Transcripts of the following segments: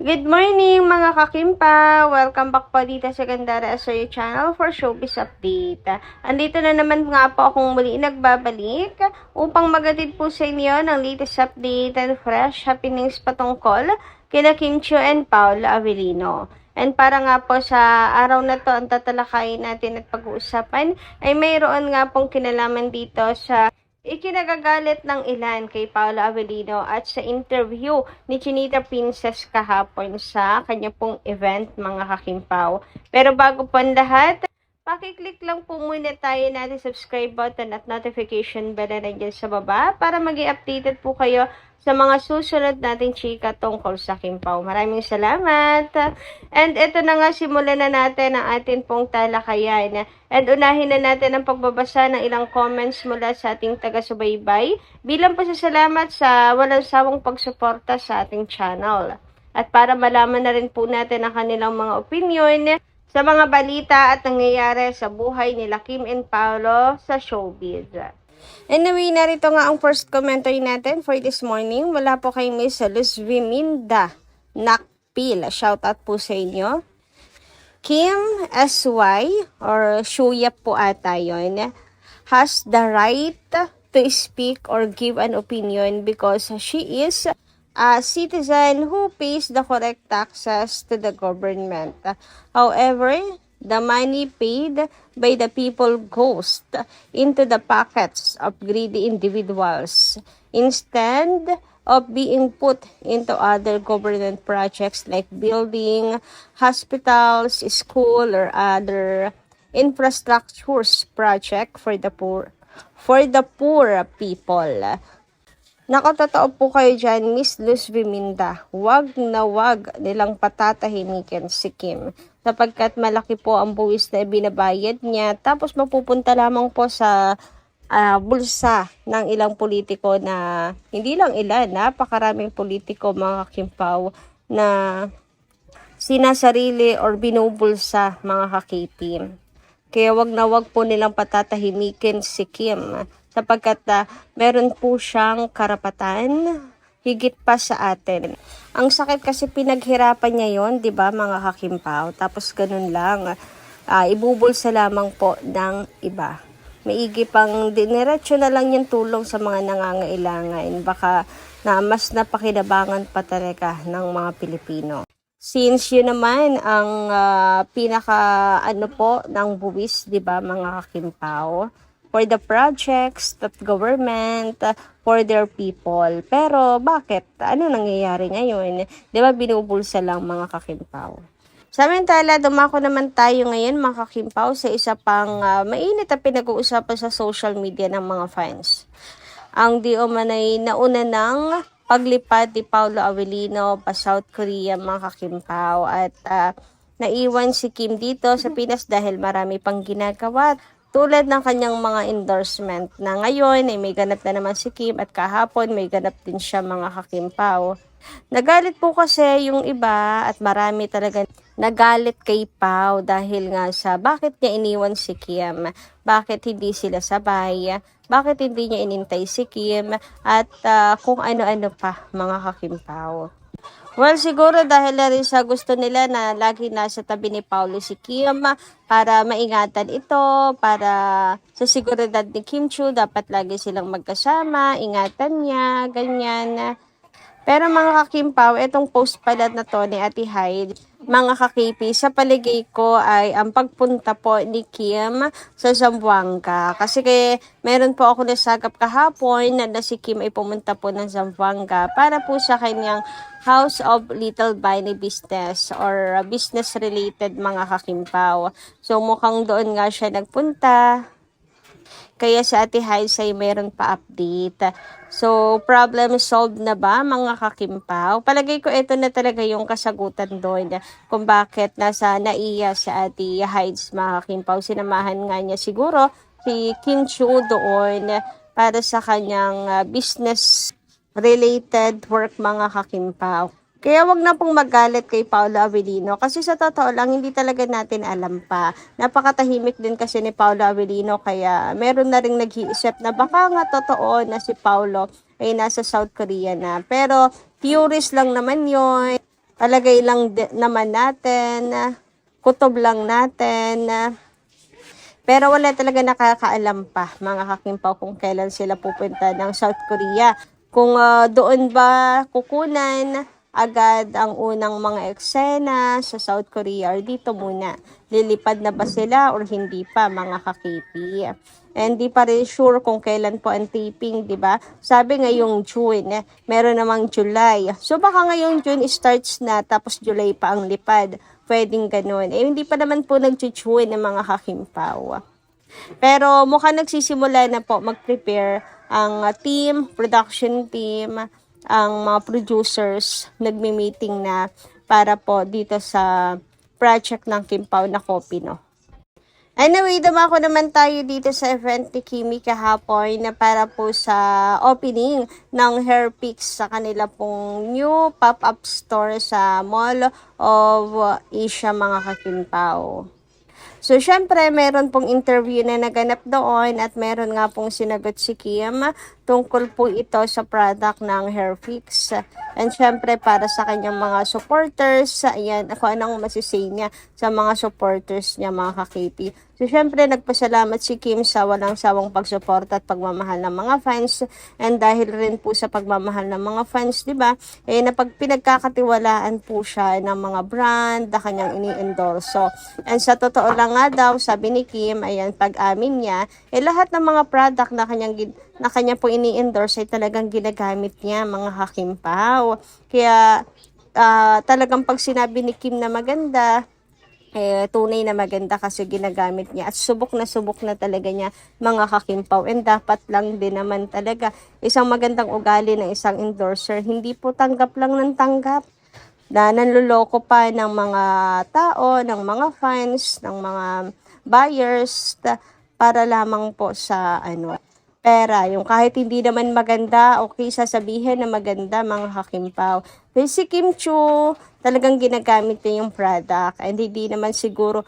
Good morning mga kakimpa! Welcome back po dito sa Gandara Asoy Channel for Showbiz Update. Andito na naman nga po akong muli nagbabalik upang magatid po sa inyo ng latest update and fresh happenings patungkol kina Kim Chiu and Paolo Avellino. And para nga po sa araw na to, ang tatalakayin natin at pag-uusapan ay mayroon nga pong kinalaman dito sa ikinagagalit ng ilan kay Paolo Avellino at sa interview ni Chinita Princess kahapon sa kanya pong event mga kakimpaw. Pero bago po ang lahat, pakiclick lang po muna tayo natin subscribe button at notification bell na nandiyan sa baba para maging updated po kayo sa mga susunod nating chika tungkol sa Kimpaw. Maraming salamat! And ito na nga, simulan na natin ang ating pong talakayan. And unahin na natin ang pagbabasa ng ilang comments mula sa ating taga-subaybay bilang pasasalamat sa walang sawang pagsuporta sa ating channel. At para malaman na rin po natin ang kanilang mga opinion sa mga balita at nangyayari sa buhay nila Kim and Paolo sa showbiz. Anyway, narito nga ang first commentary natin for this morning. Wala po kay Miss Luz Viminda Nakpil. Shoutout po sa inyo. Kim SY or Shuya po ata yun, has the right to speak or give an opinion because she is a citizen who pays the correct taxes to the government. However, the money paid by the people goes into the pockets of greedy individuals instead of being put into other government projects like building hospitals, school, or other infrastructures project for the poor people. Nakatotoo po kayo dyan, Miss Luz Viminda. Wag na wag nilang patatahimikin si Kim. Sapagkat malaki po ang buwis na binabayad niya. Tapos mapupunta lamang po sa bulsa ng ilang politiko na, hindi lang ilan, napakaraming politiko mga Kimpaw na sinasarili or binubulsa mga kakitim. Kaya wag na wag po nilang patatahimikin si Kim. Sapagkat meron po siyang karapatan higit pa sa atin. Ang sakit kasi pinaghirapan niya yon, di ba mga kakimpaw? Tapos ganun lang, ibubulsa lamang po ng iba. Maigi pang diniretso na lang yung tulong sa mga nangangailangan. Baka na mas napakinabangan pa talaga ng mga Pilipino. Since yun naman ang pinaka ng buwis, di ba mga kakimpaw? For the projects that government, for their people. Pero bakit? Ano nangyayari ngayon? Di ba binubulsa lang mga kakimpaw? Samantala, dumako naman tayo ngayon mga kakimpaw sa isa pang mainit na pinag-uusapan sa social media ng mga fans. Ang di umanay nauna ng paglipad ni Paolo Avellino pa South Korea mga kakimpaw at naiwan si Kim dito sa Pinas dahil marami pang ginagawa. Tulad ng kanyang mga endorsement na ngayon ay may ganap na naman si Kim at kahapon may ganap din siya mga kakimpaw. Nagalit po kasi yung iba at marami talaga nagalit kay Pao dahil nga sa bakit niya iniwan si Kim, bakit hindi sila sabay, bakit hindi niya inintay si Kim at kung ano-ano pa mga kakimpaw. Well, siguro dahil na rin sa gusto nila na lagi nasa tabi ni Paolo si Kim para maingatan ito, para sa seguridad ni Kim Chiu, dapat lagi silang magkasama, ingatan niya, ganyan. Pero mga kakimpaw, itong post pala na to ni Ate Hyde, mga kakipi, sa paligay ko ay ang pagpunta po ni Kim sa Zamboanga. Kasi meron po ako nasagap kahapon na si Kim ay pumunta po ng Zamboanga para po sa kanyang House of Little Bunny Business or business related mga kakimpaw. So mukhang doon nga siya nagpunta. Kaya sa Ate Haisay mayroon pa update. So, problem solved na ba mga kakimpaw? Palagay ko ito na talaga yung kasagutan doon kung bakit nasa naiya sa Ate Hides mga kakimpaw. Sinamahan nga niya siguro si Kim Chiu doon para sa kanyang business related work mga kakimpaw. Kaya wag na pong magalit kay Paolo Avellino kasi sa totoo lang hindi talaga natin alam pa. Napakatahimik din kasi ni Paolo Avellino kaya meron na ring nag-iisip na baka nga totoo na si Paolo ay nasa South Korea na. Pero theories lang naman yon. Palagay lang naman natin, kutob lang natin, pero wala talaga nakakaalam pa, mga kakimpaw, kung kailan sila pupunta ng South Korea. Kung doon ba kukunan agad ang unang mga eksena sa South Korea or dito muna. Lilipad na ba sila or hindi pa, mga kakipi? And di pa rin sure kung kailan po ang taping, di ba? Sabi ngayong June, meron namang July. So baka ngayong June starts na tapos July pa ang lipad. Pwedeng ganun. Eh, hindi pa naman po nag-tune ng mga kakimpaw. Pero mukhang nagsisimula na po mag-prepare ang team, production team, ang mga producers, nagmi-meeting na para po dito sa project ng Kimpaw na Kopi, no? Anyway, dumako naman tayo dito sa event ni Kimi kahapon na para po sa opening ng Hairpix sa kanila pong new pop-up store sa Mall of Asia, mga kakimpaw. So, syempre, meron pong interview na naganap doon at meron nga pong sinagot si Kim tungkol po ito sa product ng Hairfix. And syempre, para sa kanyang mga supporters, ayan, ako anong masisay niya sa mga supporters niya, mga ka-KP. So, syempre, nagpasalamat si Kim sa walang sawang pagsuporta at pagmamahal ng mga fans. And dahil rin po sa pagmamahal ng mga fans, di ba, eh, pinagkakatiwalaan po siya ng mga brand na kanyang ini-endorso. And sa totoo lang nga daw, sabi ni Kim, ayan, pag-amin niya, eh, lahat ng mga product na kanya po ini-endorse ay talagang ginagamit niya, mga kakimpaw. Kaya, talagang pag sinabi ni Kim na maganda, tunay na maganda kasi ginagamit niya at subok na talaga niya, mga kakimpaw. And dapat lang din naman talaga isang magandang ugali ng isang endorser, hindi po tanggap lang ng tanggap na nanloloko pa ng mga tao, ng mga fans, ng mga buyers para lamang po sa pera. Yung kahit hindi naman maganda, okay, sasabihin na maganda, mga kakimpaw. Pero si Kim Chu, talagang ginagamit niya yung product. And hindi naman siguro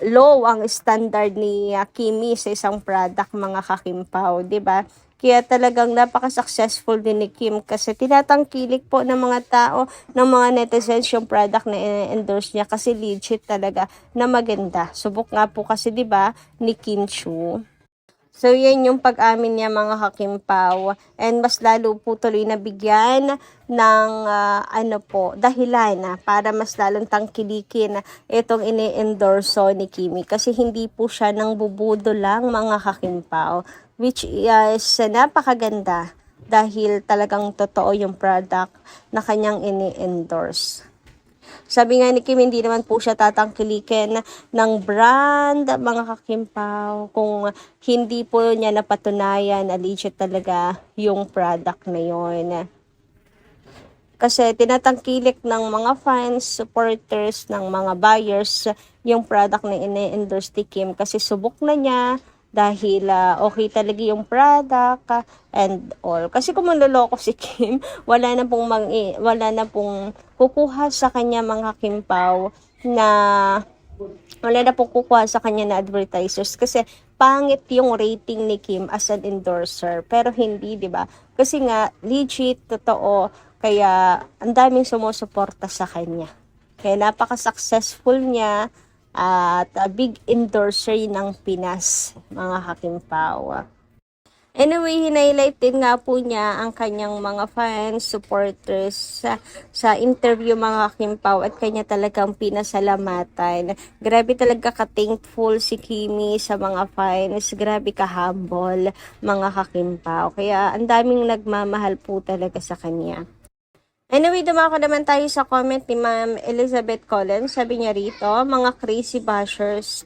low ang standard ni Kimi sa isang product, mga kakimpaw, 'di ba? Kaya talagang napaka-successful din ni Kim kasi tinatangkilik po ng mga tao, ng mga netizens yung product na endorse niya kasi legit talaga na maganda. Subok nga po kasi 'di ba ni Kim Chu. So, yan yung pag-amin niya, mga kakimpaw. And mas lalo po tuloy na bigyan ng dahilan para mas lalong tangkilikin itong ini-endorso ni Kimi. Kasi hindi po siya nang bubudo lang, mga kakimpaw. Which is napakaganda dahil talagang totoo yung product na kanyang ini-endorse. Sabi nga ni Kim, hindi naman po siya tatangkilikin ng brand, mga kakimpaw, kung hindi po niya napatunayan na legit talaga yung product na yun. Kasi tinatangkilik ng mga fans, supporters, ng mga buyers yung product na ine-endorse ni Kim kasi subok na niya dahil okay talaga yung product and all. Kasi kung manloloko si Kim, wala na pong kukuha sa kanya, mga kimpaw, na wala na pong kukuha sa kanya na advertisers kasi pangit yung rating ni Kim as an endorser. Pero hindi, 'di ba? Kasi nga legit, totoo, kaya ang daming sumusuporta sa kanya. Kaya napaka-successful niya at big endorser ng Pinas, mga kakimpaw. Anyway, hinighlight din nga po niya ang kanyang mga fans, supporters sa interview, mga kakimpaw, at kanya talagang pinasalamatan. Grabe talaga ka-thankful si Kimi sa mga fans, grabe ka-humble, mga kakimpaw. Kaya ang daming nagmamahal po talaga sa kanya. Anyway, dumako naman tayo sa comment ni Ma'am Elizabeth Collins. Sabi niya rito, mga crazy bashers,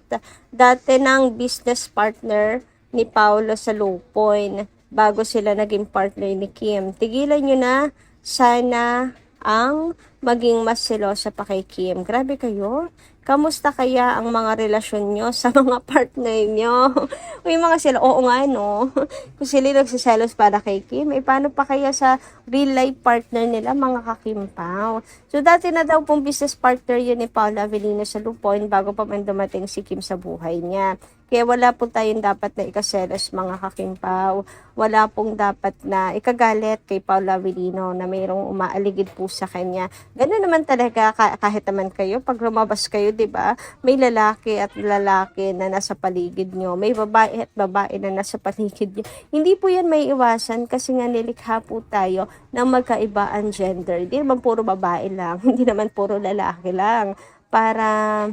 dati ng business partner ni Paolo sa Lupoy bago sila naging partner ni Kim. Tigilan nyo na sana ang maging mas selosa pa kay Kim. Grabe kayo. Kamusta kaya ang mga relasyon nyo sa mga partner nyo? May mga sila, oo nga no. Kung sila nagsiselos para kay Kim, paano pa kaya sa real life partner nila, mga kakimpaw? So dati na daw pong business partner yun ni Paula Avellino sa Lupoy bago pa man dumating si Kim sa buhay niya. Kaya wala po tayong dapat na ikaselos, mga kakimpaw. Wala pong dapat na ikagalit kay Paula Avellino na mayroong umaaligid po sa kanya Gano'n naman talaga kahit naman kayo, pag lumabas kayo, 'di ba? May lalaki at lalaki na nasa paligid nyo. May babae at babae na nasa paligid nyo. Hindi po yan may iwasan kasi nga nilikha po tayo ng magkaibang gender. Hindi naman puro babae lang, hindi naman puro lalaki lang. Para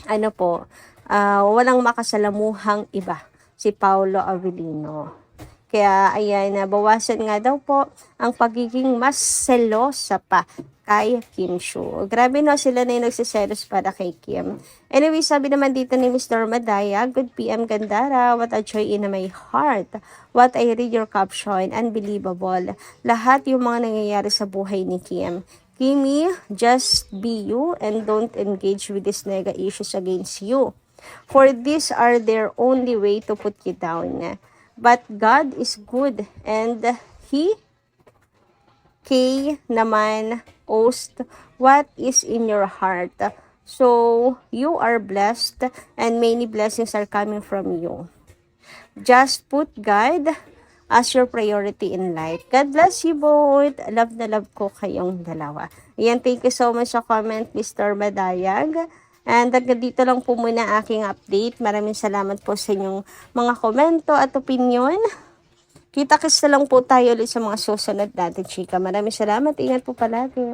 ano po, walang makasalamuhang iba, si Paulo Avellino. Kaya ayan, bawasan nga daw po ang pagiging mas selosa pa kay Kim Soo. Grabe no, sila na yung nagsiselos para kay Kim. Anyway, sabi naman dito ni Mr. Madaya, good PM Gandara, what a joy in my heart. What I read your caption, unbelievable. Lahat yung mga nangyayari sa buhay ni Kim. Kimi, just be you and don't engage with these nega issues against you. For these are their only way to put you down. But God is good and He, K naman, host what is in your heart. So, you are blessed and many blessings are coming from you. Just put God as your priority in life. God bless you both. Love na love ko kayong dalawa. Ayan, thank you so much sa comment, Mr. Madayag. And hanggang dito lang po muna aking update. Maraming salamat po sa inyong mga komento at opinion. Kita-kits na lang po tayo ulit sa mga susunod natin, chika. Maraming salamat. Ingat po palagi.